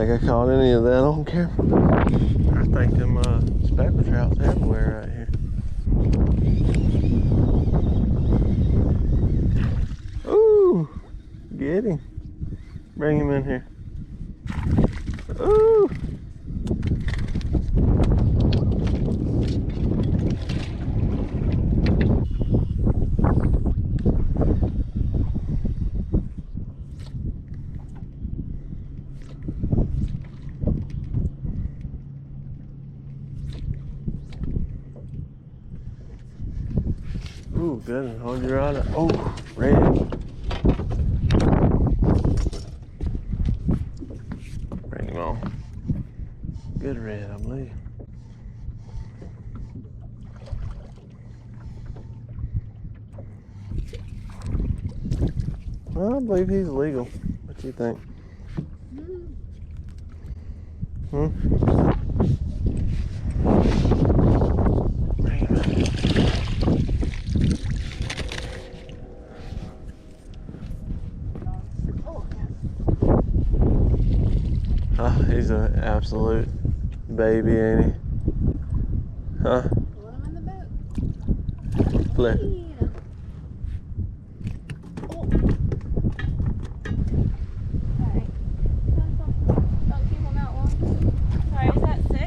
think I caught any of that on camera. I think them speckled trout's everywhere right here. Ooh, get him. Bring him in here. Ooh. Ooh, good. Hold your rod up. Oh, red. Bring him on. Good red, I believe. Well, I believe he's legal. What do you think? Hmm? Bring him in. Oh, he's an absolute baby, ain't he? Huh? Put him in the boat. Flip. Yeah. Oh. Alright. Don't keep him out long. Sorry, is that 6?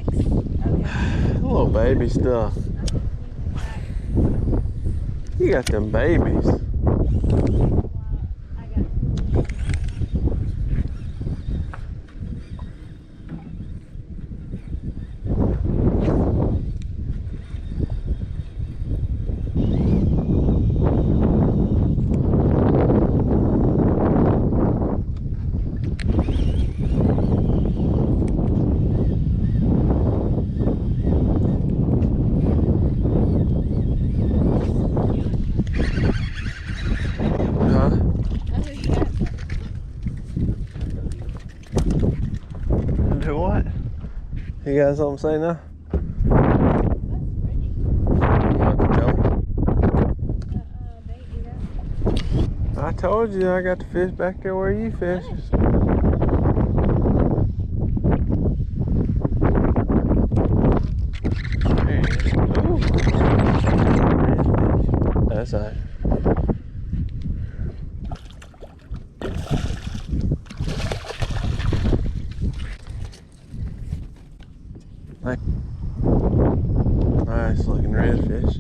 Okay. Little baby stuff. You got them babies. I got it. Huh? Do what? You got something to say now? I told you I got the fish back there where you fish. There he is. Ooh. Redfish. That's all right. Nice looking redfish.